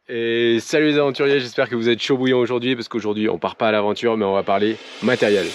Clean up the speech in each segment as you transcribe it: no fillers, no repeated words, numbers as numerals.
Et salut les aventuriers, j'espère que vous êtes chaud bouillant aujourd'hui parce qu'aujourd'hui on part pas à l'aventure mais on va parler matériel.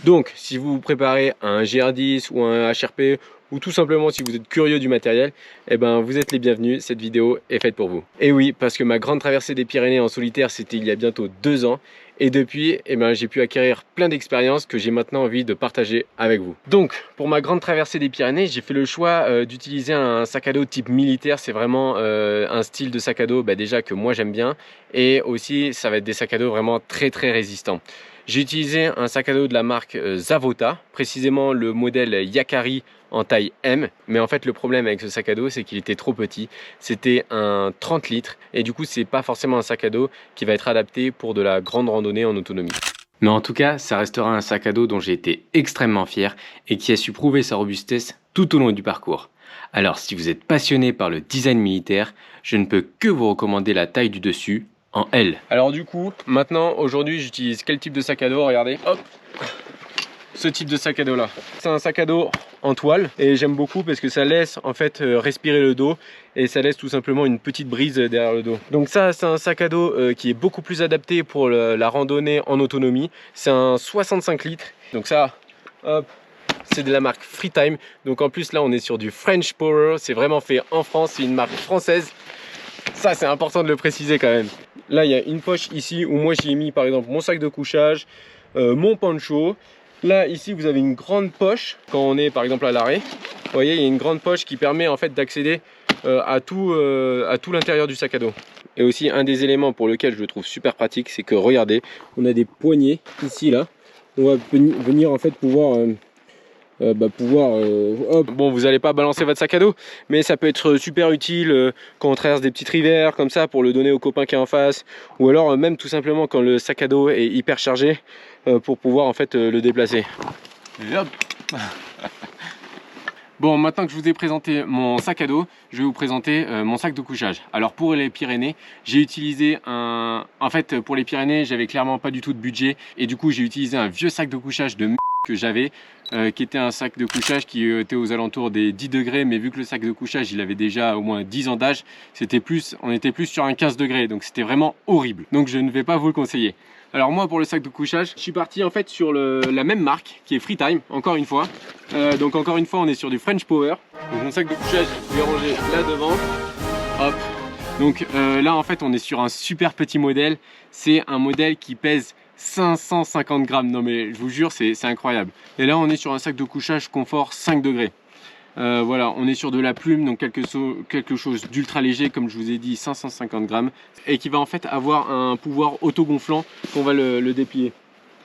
Donc, si vous vous préparez à un GR10 ou un HRP ou tout simplement si vous êtes curieux du matériel, eh ben vous êtes les bienvenus, cette vidéo est faite pour vous. Et oui, parce que ma grande traversée des Pyrénées en solitaire, c'était il y a bientôt 2 ans. Et depuis, eh ben, j'ai pu acquérir plein d'expériences que j'ai maintenant envie de partager avec vous. Donc, pour ma grande traversée des Pyrénées, j'ai fait le choix d'utiliser un sac à dos type militaire. C'est vraiment un style de sac à dos déjà que moi j'aime bien. Et aussi, ça va être des sacs à dos vraiment très résistants. J'ai utilisé un sac à dos de la marque Zavota, précisément le modèle Yakari en taille M. Mais en fait, le problème avec ce sac à dos, c'est qu'il était trop petit. C'était un 30 litres et du coup, c'est pas forcément un sac à dos qui va être adapté pour de la grande randonnée en autonomie. Mais en tout cas, ça restera un sac à dos dont j'ai été extrêmement fier et qui a su prouver sa robustesse tout au long du parcours. Alors, si vous êtes passionné par le design militaire, je ne peux que vous recommander la taille du dessus, en L. Alors du coup, maintenant, aujourd'hui, j'utilise quel type de sac à dos? Regardez, hop, ce type de sac à dos là. C'est un sac à dos en toile et j'aime beaucoup parce que ça laisse en fait respirer le dos et ça laisse tout simplement une petite brise derrière le dos. Donc ça, c'est un sac à dos qui est beaucoup plus adapté pour la randonnée en autonomie. C'est un 65 litres. Donc ça, hop, c'est de la marque Freetime. Donc en plus là, on est sur du French Power. C'est vraiment fait en France, c'est une marque française. Ça, c'est important de le préciser quand même. Là, il y a une poche ici où moi j'y ai mis par exemple mon sac de couchage, mon poncho. Là, ici, vous avez une grande poche quand on est par exemple à l'arrêt. Vous voyez, il y a une grande poche qui permet en fait d'accéder à tout l'intérieur du sac à dos. Et aussi, un des éléments pour lequel je le trouve super pratique, c'est que regardez, on a des poignées ici là. On va venir en fait pouvoir Bon, vous n'allez pas balancer votre sac à dos, mais ça peut être super utile quand on traverse des petites rivières comme ça pour le donner au copain qui est en face, ou alors même tout simplement quand le sac à dos est hyper chargé pour pouvoir en fait le déplacer. Et hop. Bon, maintenant que je vous ai présenté mon sac à dos, je vais vous présenter mon sac de couchage. Alors pour les Pyrénées, j'ai utilisé un... En fait, pour les Pyrénées, j'avais clairement pas du tout de budget et du coup j'ai utilisé un vieux sac de couchage de que j'avais, qui était un sac de couchage qui était aux alentours des 10 degrés, mais vu que le sac de couchage il avait déjà au moins 10 ans d'âge, on était plus sur un 15 degrés, donc c'était vraiment horrible. Donc je ne vais pas vous le conseiller. Alors moi pour le sac de couchage, je suis parti en fait sur la même marque qui est Freetime, encore une fois. Donc encore une fois on est sur du French Power. Donc mon sac de couchage, je vais ranger là devant. Hop. Donc là en fait on est sur un super petit modèle. C'est un modèle qui pèse 550 grammes, non mais je vous jure c'est incroyable. Et là on est sur un sac de couchage confort 5 degrés. Voilà, on est sur de la plume, donc quelque chose d'ultra léger, comme je vous ai dit, 550 grammes, et qui va en fait avoir un pouvoir auto-gonflant qu'on va le déplier.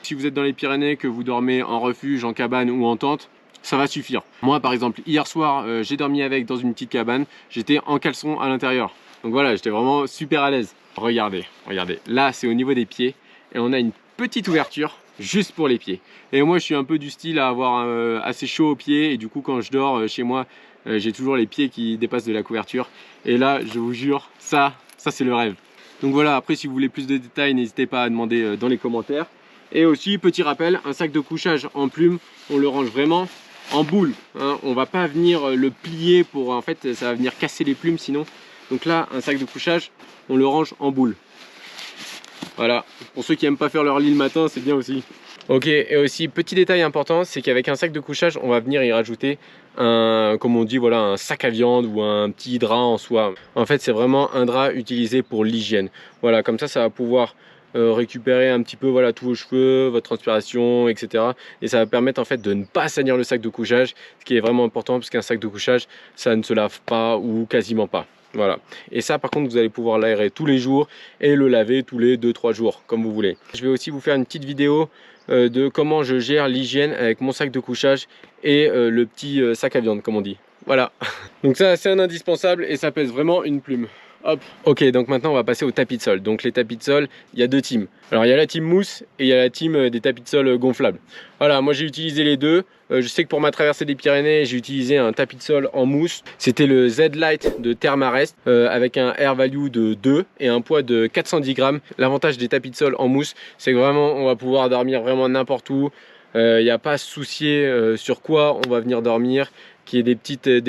Si vous êtes dans les Pyrénées, que vous dormez en refuge, en cabane ou en tente, ça va suffire. Moi par exemple, hier soir, j'ai dormi avec dans une petite cabane, j'étais en caleçon à l'intérieur. Donc voilà, j'étais vraiment super à l'aise. Regardez, là c'est au niveau des pieds, et on a une petite ouverture juste pour les pieds. Et moi je suis un peu du style à avoir assez chaud aux pieds et du coup quand je dors chez moi j'ai toujours les pieds qui dépassent de la couverture et là je vous jure ça c'est le rêve. Donc voilà, après si vous voulez plus de détails n'hésitez pas à demander dans les commentaires. Et aussi petit rappel, un sac de couchage en plume on le range vraiment en boule, hein. On va pas venir le plier pour en fait ça va venir casser les plumes sinon. Donc là un sac de couchage on le range en boule. Voilà, pour ceux qui n'aiment pas faire leur lit le matin, c'est bien aussi. Ok, et aussi petit détail important, c'est qu'avec un sac de couchage, on va venir y rajouter comme on dit, voilà, un sac à viande ou un petit drap en soie. En fait, c'est vraiment un drap utilisé pour l'hygiène. Voilà, comme ça va pouvoir récupérer un petit peu voilà, tous vos cheveux, votre transpiration, etc. Et ça va permettre en fait de ne pas salir le sac de couchage, ce qui est vraiment important parce qu'un sac de couchage, ça ne se lave pas ou quasiment pas. Voilà, et ça par contre vous allez pouvoir l'aérer tous les jours et le laver tous les 2-3 jours comme vous voulez. Je vais aussi vous faire une petite vidéo de comment je gère l'hygiène avec mon sac de couchage et le petit sac à viande comme on dit. Voilà, donc ça c'est un indispensable et ça pèse vraiment une plume. Hop. Ok, donc maintenant on va passer au tapis de sol. Donc les tapis de sol, il y a deux teams. Alors il y a la team mousse et il y a la team des tapis de sol gonflables. Voilà, moi j'ai utilisé les deux. Je sais que pour ma traversée des Pyrénées, j'ai utilisé un tapis de sol en mousse. C'était le Z-Lite de Thermarest avec un air value de 2 et un poids de 410 grammes. L'avantage des tapis de sol en mousse, c'est que vraiment on va pouvoir dormir vraiment n'importe où. Il n'y a pas à se soucier sur quoi on va venir dormir, qu'il y ait des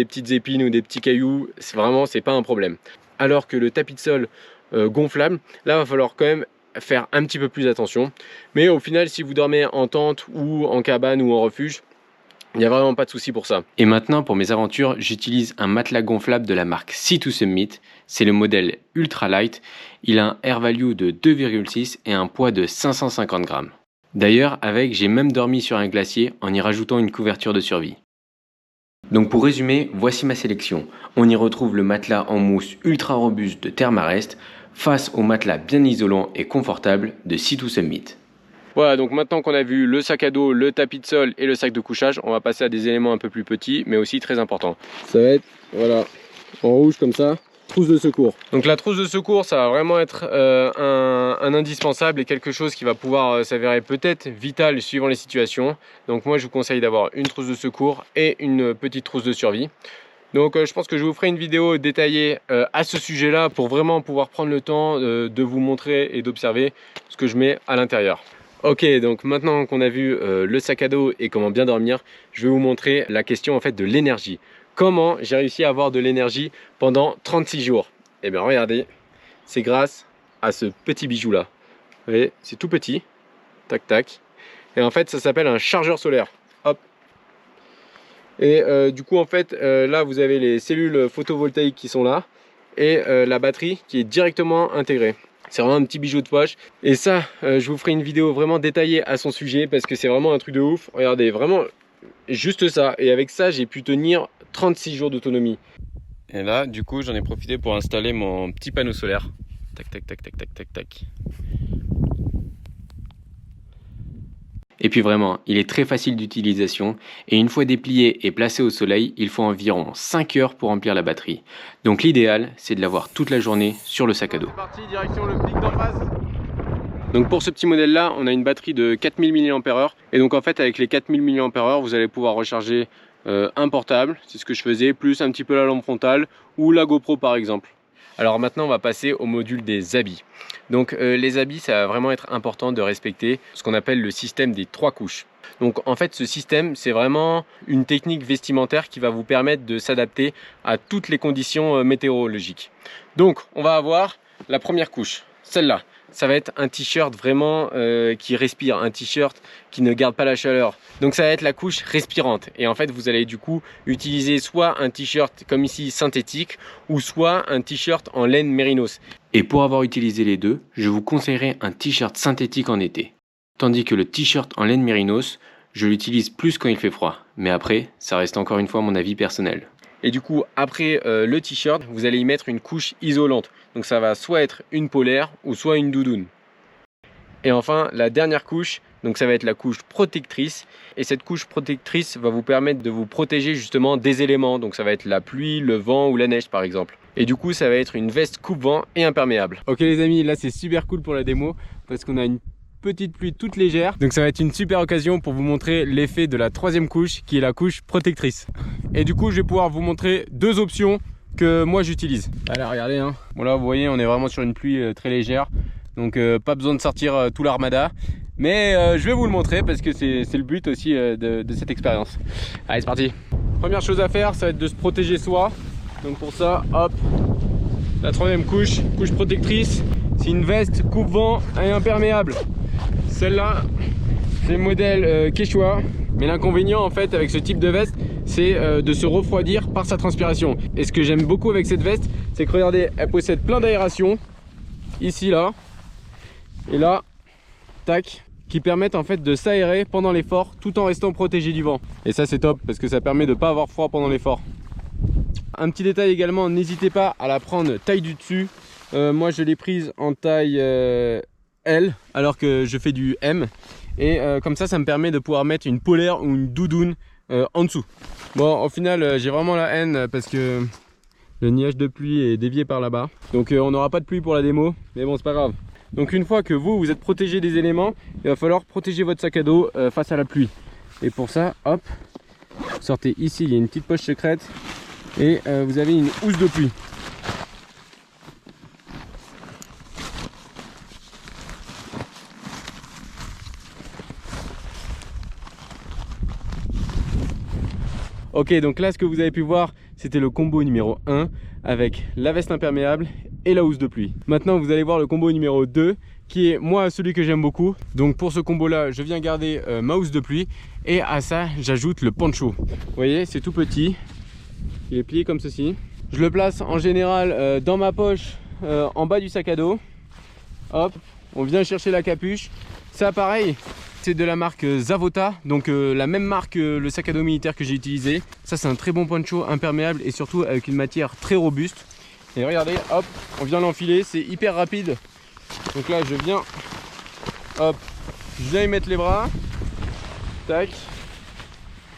petites épines ou des petits cailloux, c'est pas un problème. Alors que le tapis de sol gonflable, là va falloir quand même faire un petit peu plus attention. Mais au final, si vous dormez en tente ou en cabane ou en refuge, il n'y a vraiment pas de souci pour ça. Et maintenant, pour mes aventures, j'utilise un matelas gonflable de la marque Sea2 Summit. C'est le modèle Ultra Light. Il a un air value de 2,6 et un poids de 550 grammes. D'ailleurs, avec, j'ai même dormi sur un glacier en y rajoutant une couverture de survie. Donc pour résumer, voici ma sélection. On y retrouve le matelas en mousse ultra robuste de Thermarest face au matelas bien isolant et confortable de Sea2 Summit. Voilà, donc maintenant qu'on a vu le sac à dos, le tapis de sol et le sac de couchage, on va passer à des éléments un peu plus petits mais aussi très importants. Ça va être, voilà, en rouge comme ça, trousse de secours. Donc la trousse de secours, ça va vraiment être un indispensable et quelque chose qui va pouvoir s'avérer peut-être vital suivant les situations. Donc moi je vous conseille d'avoir une trousse de secours et une petite trousse de survie. Donc je pense que je vous ferai une vidéo détaillée à ce sujet là pour vraiment pouvoir prendre le temps de vous montrer et d'observer ce que je mets à l'intérieur. Ok, donc maintenant qu'on a vu le sac à dos et comment bien dormir, je vais vous montrer la question en fait de l'énergie. Comment j'ai réussi à avoir de l'énergie pendant 36 jours? Eh bien regardez, c'est grâce à ce petit bijou là. Vous voyez, c'est tout petit, tac tac. Et en fait ça s'appelle un chargeur solaire. Hop. Et du coup en fait là vous avez les cellules photovoltaïques qui sont là et la batterie qui est directement intégrée. C'est vraiment un petit bijou de poche. Et ça, je vous ferai une vidéo vraiment détaillée à son sujet parce que c'est vraiment un truc de ouf. Regardez, vraiment juste ça. Et avec ça, j'ai pu tenir 36 jours d'autonomie. Et là, du coup, j'en ai profité pour installer mon petit panneau solaire. Tac, tac, tac, tac, tac, tac, tac. Et puis vraiment, il est très facile d'utilisation et une fois déplié et placé au soleil, il faut environ 5 heures pour remplir la batterie. Donc l'idéal, c'est de l'avoir toute la journée sur le sac à dos. C'est parti, direction le pic d'en face. Donc pour ce petit modèle là, on a une batterie de 4000 mAh et donc en fait avec les 4000 mAh, vous allez pouvoir recharger un portable, c'est ce que je faisais, plus un petit peu la lampe frontale ou la GoPro par exemple. Alors maintenant on va passer au module des habits. Donc les habits, ça va vraiment être important de respecter ce qu'on appelle le système des 3 couches. Donc en fait ce système, c'est vraiment une technique vestimentaire qui va vous permettre de s'adapter à toutes les conditions météorologiques. Donc on va avoir la première couche, celle-là. Ça va être un t-shirt vraiment qui respire, un t-shirt qui ne garde pas la chaleur. Donc ça va être la couche respirante. Et en fait, vous allez du coup utiliser soit un t-shirt comme ici synthétique ou soit un t-shirt en laine mérinos. Et pour avoir utilisé les deux, je vous conseillerais un t-shirt synthétique en été. Tandis que le t-shirt en laine mérinos, je l'utilise plus quand il fait froid. Mais après, ça reste encore une fois mon avis personnel. Et du coup, après le t-shirt, vous allez y mettre une couche isolante. Donc ça va soit être une polaire ou soit une doudoune. Et enfin, la dernière couche, donc ça va être la couche protectrice. Et cette couche protectrice va vous permettre de vous protéger justement des éléments. Donc ça va être la pluie, le vent ou la neige par exemple. Et du coup, ça va être une veste coupe-vent et imperméable. Ok les amis, là c'est super cool pour la démo parce qu'on a une petite pluie toute légère. Donc ça va être une super occasion pour vous montrer l'effet de la troisième couche qui est la couche protectrice. Et du coup, je vais pouvoir vous montrer deux options que moi j'utilise. Allez, regardez, hein. Bon là, vous voyez, on est vraiment sur une pluie très légère. Donc pas besoin de sortir tout l'armada. Mais je vais vous le montrer parce que c'est le but aussi de cette expérience. Allez, c'est parti. Première chose à faire, ça va être de se protéger soi. Donc pour ça, hop, la troisième couche, couche protectrice. C'est une veste coupe-vent et imperméable. Celle-là, c'est le modèle Quechua. Mais l'inconvénient en fait avec ce type de veste, c'est de se refroidir par sa transpiration. Et ce que j'aime beaucoup avec cette veste, c'est que regardez, elle possède plein d'aération. Ici, là, et là, tac, qui permettent en fait de s'aérer pendant l'effort tout en restant protégé du vent. Et ça c'est top parce que ça permet de ne pas avoir froid pendant l'effort. Un petit détail également, n'hésitez pas à la prendre taille du dessus. Moi je l'ai prise en taille L alors que je fais du M. Et comme ça me permet de pouvoir mettre une polaire ou une doudoune en dessous. Bon, au final j'ai vraiment la haine parce que Le nuage de pluie est dévié par là-bas. Donc on n'aura pas de pluie pour la démo, mais bon, c'est pas grave. Donc une fois que vous êtes protégé des éléments, il va falloir protéger votre sac à dos face à la pluie. Et pour ça, hop, sortez ici, il y a une petite poche secrète et vous avez une housse de pluie. Ok, donc là ce que vous avez pu voir, c'était le combo numéro 1 avec la veste imperméable et la housse de pluie. Maintenant vous allez voir le combo numéro 2 qui est moi celui que j'aime beaucoup. Donc pour ce combo là, je viens garder ma housse de pluie et à ça j'ajoute le poncho. Vous voyez, c'est tout petit, il est plié comme ceci. Je le place en général dans ma poche en bas du sac à dos. Hop, on vient chercher la capuche. Ça pareil, c'est de la marque Zavota, donc la même marque que le sac à dos militaire que j'ai utilisé. Ça c'est un très bon poncho imperméable et surtout avec une matière très robuste. Et regardez, hop, on vient l'enfiler, c'est hyper rapide. Donc là je viens, hop, je viens y mettre les bras, tac,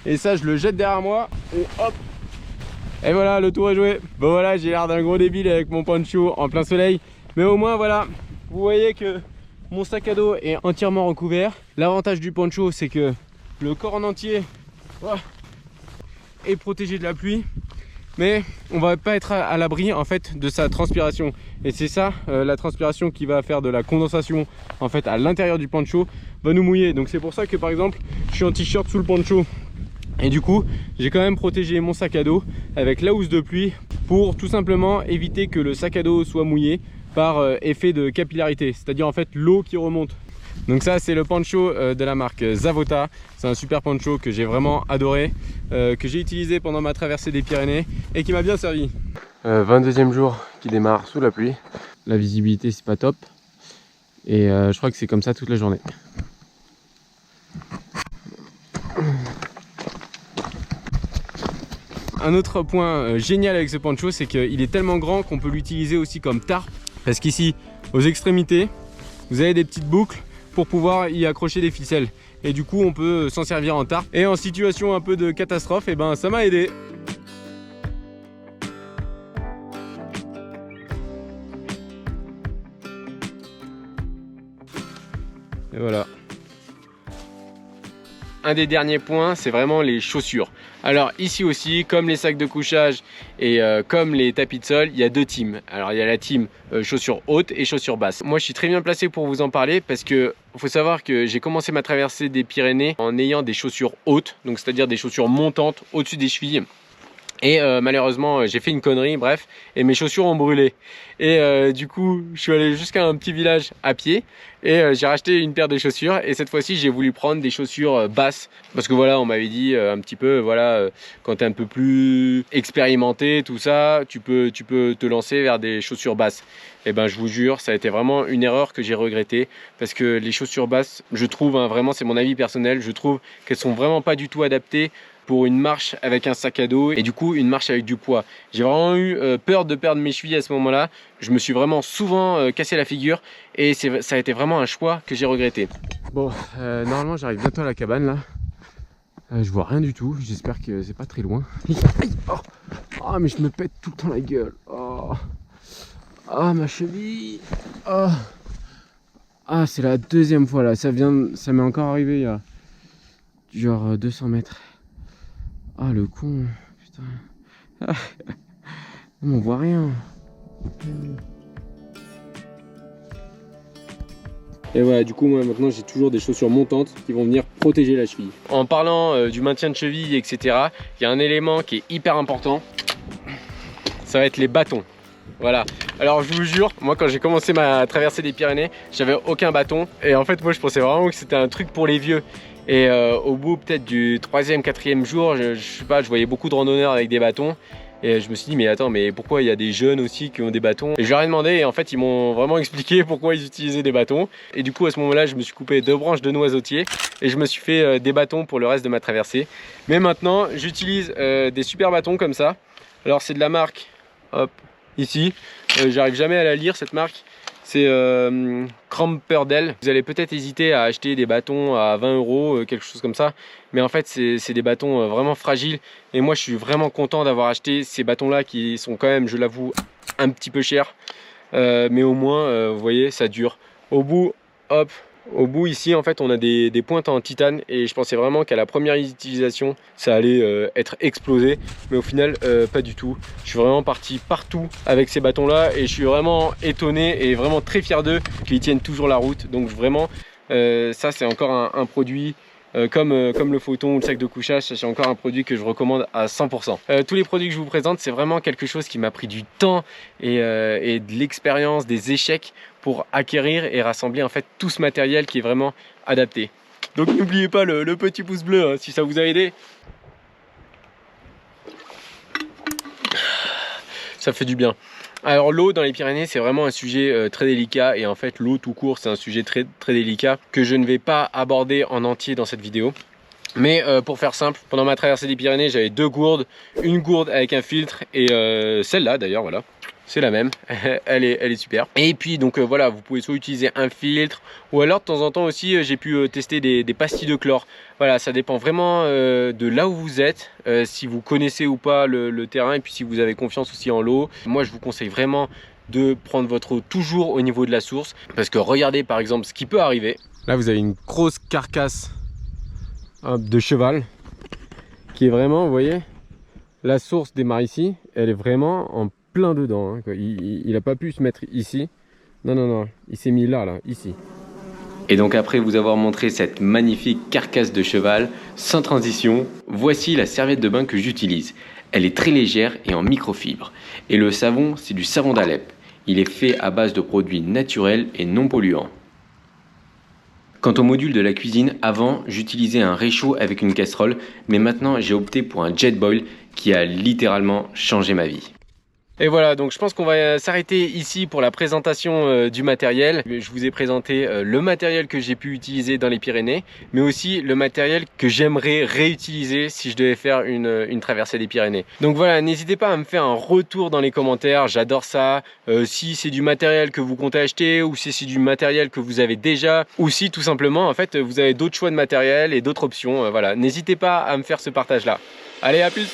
et ça je le jette derrière moi et hop, et voilà, le tour est joué. Bon voilà, j'ai l'air d'un gros débile avec mon poncho en plein soleil, mais au moins voilà, vous voyez que mon sac à dos est entièrement recouvert. L'avantage du poncho, c'est que le corps en entier est protégé de la pluie, mais on va pas être à l'abri en fait de sa transpiration. Et c'est ça, la transpiration qui va faire de la condensation en fait à l'intérieur du poncho, va nous mouiller. Donc c'est pour ça que par exemple, je suis en t-shirt sous le poncho. Et du coup, j'ai quand même protégé mon sac à dos avec la housse de pluie pour tout simplement éviter que le sac à dos soit mouillé par effet de capillarité, c'est-à-dire en fait l'eau qui remonte. Donc ça c'est le poncho de la marque Zavota. C'est un super poncho que j'ai vraiment adoré, que j'ai utilisé pendant ma traversée des Pyrénées et qui m'a bien servi. 22e jour qui démarre sous la pluie. La visibilité c'est pas top et je crois que c'est comme ça toute la journée. Un autre point génial avec ce poncho, c'est qu'il est tellement grand qu'on peut l'utiliser aussi comme tarpe. Parce qu'ici, aux extrémités, vous avez des petites boucles pour pouvoir y accrocher des ficelles. Et du coup, on peut s'en servir en tarpe. Et en situation un peu de catastrophe, et ben ça m'a aidé. Et voilà. Un des derniers points, c'est vraiment les chaussures. Alors ici aussi, comme les sacs de couchage et comme les tapis de sol, il y a deux teams. Alors il y a la team chaussures hautes et chaussures basses. Moi je suis très bien placé pour vous en parler parce que faut savoir que j'ai commencé ma traversée des Pyrénées en ayant des chaussures hautes, donc c'est-à-dire des chaussures montantes au-dessus des chevilles. Et malheureusement j'ai fait une connerie, bref, et mes chaussures ont brûlé. Et du coup je suis allé jusqu'à un petit village à pied et j'ai racheté une paire de chaussures. Et cette fois-ci j'ai voulu prendre des chaussures basses parce que voilà, on m'avait dit un petit peu, voilà, quand tu es un peu plus expérimenté, tout ça, tu peux te lancer vers des chaussures basses. Et ben je vous jure, ça a été vraiment une erreur que j'ai regrettée parce que les chaussures basses, je trouve, hein, vraiment c'est mon avis personnel, je trouve qu'elles sont vraiment pas du tout adaptées pour une marche avec un sac à dos et du coup une marche avec du poids. J'ai vraiment eu peur de perdre mes chevilles à ce moment-là. Je me suis vraiment souvent cassé la figure et ça a été vraiment un choix que j'ai regretté. Bon, normalement j'arrive bientôt à la cabane là. Je vois rien du tout, j'espère que c'est pas très loin. Oh, mais je me pète tout le temps la gueule. Oh, ma cheville. Oh. Ah, c'est la deuxième fois là, ça m'est encore arrivé il y a genre 200 mètres. Ah le con, putain. Ah, on voit rien. Et voilà, du coup moi maintenant j'ai toujours des chaussures montantes qui vont venir protéger la cheville. En parlant du maintien de cheville, etc., il y a un élément qui est hyper important. Ça va être les bâtons. Voilà, alors je vous jure, moi quand j'ai commencé ma traversée des Pyrénées, j'avais aucun bâton. Et en fait moi je pensais vraiment que c'était un truc pour les vieux. Et au bout peut-être du 3e, 4e jour, je sais pas, je voyais beaucoup de randonneurs avec des bâtons. Et je me suis dit mais attends, mais pourquoi il y a des jeunes aussi qui ont des bâtons? Et je leur ai demandé et en fait ils m'ont vraiment expliqué pourquoi ils utilisaient des bâtons. Et du coup à ce moment là je me suis coupé 2 branches de noisetier et je me suis fait des bâtons pour le reste de ma traversée. Mais maintenant j'utilise des super bâtons comme ça. Alors c'est de la marque, hop, ici, j'arrive jamais à la lire cette marque. C'est Cramperdale. Vous allez peut-être hésiter à acheter des bâtons à 20 €, quelque chose comme ça. Mais en fait, c'est des bâtons vraiment fragiles. Et moi, je suis vraiment content d'avoir acheté ces bâtons-là qui sont quand même, je l'avoue, un petit peu chers. Mais au moins, vous voyez, ça dure. Au bout, hop. Au bout ici en fait on a des pointes en titane et je pensais vraiment qu'à la première utilisation ça allait être explosé, mais au final pas du tout. Je suis vraiment parti partout avec ces bâtons là et je suis vraiment étonné et vraiment très fier d'eux qu'ils tiennent toujours la route. Donc vraiment ça c'est encore un produit comme le photon ou le sac de couchage, c'est encore un produit que je recommande à 100%. Tous les produits que je vous présente, c'est vraiment quelque chose qui m'a pris du temps et de l'expérience, des échecs pour acquérir et rassembler en fait tout ce matériel qui est vraiment adapté. Donc n'oubliez pas le petit pouce bleu hein, si ça vous a aidé. Ça fait du bien. Alors l'eau dans les Pyrénées c'est vraiment un sujet très délicat et en fait l'eau tout court c'est un sujet très délicat que je ne vais pas aborder en entier dans cette vidéo. Mais pour faire simple, pendant ma traversée des Pyrénées j'avais 2 gourdes, une gourde avec un filtre et celle-là d'ailleurs voilà. C'est la même, elle est super. Et puis donc voilà, vous pouvez soit utiliser un filtre ou alors de temps en temps aussi j'ai pu tester des pastilles de chlore. Voilà, ça dépend vraiment de là où vous êtes, si vous connaissez ou pas le terrain et puis si vous avez confiance aussi en l'eau. Moi je vous conseille vraiment de prendre votre eau toujours au niveau de la source parce que regardez par exemple ce qui peut arriver. Là vous avez une grosse carcasse de cheval qui est vraiment, vous voyez, la source démarre ici, elle est vraiment en plein dedans hein, quoi. Il a pas pu se mettre ici, non, il s'est mis là, ici. Et donc après vous avoir montré cette magnifique carcasse de cheval, sans transition, voici la serviette de bain que j'utilise. Elle est très légère et en microfibre. Et le savon, c'est du savon d'Alep. Il est fait à base de produits naturels et non polluants. Quant au module de la cuisine, avant j'utilisais un réchaud avec une casserole, mais maintenant j'ai opté pour un Jetboil qui a littéralement changé ma vie. Et voilà, donc je pense qu'on va s'arrêter ici pour la présentation du matériel. Je vous ai présenté le matériel que j'ai pu utiliser dans les Pyrénées, mais aussi le matériel que j'aimerais réutiliser si je devais faire une traversée des Pyrénées. Donc voilà, n'hésitez pas à me faire un retour dans les commentaires, j'adore ça. Si c'est du matériel que vous comptez acheter ou si c'est du matériel que vous avez déjà, ou si tout simplement en fait vous avez d'autres choix de matériel et d'autres options. Voilà, n'hésitez pas à me faire ce partage là. Allez, à plus!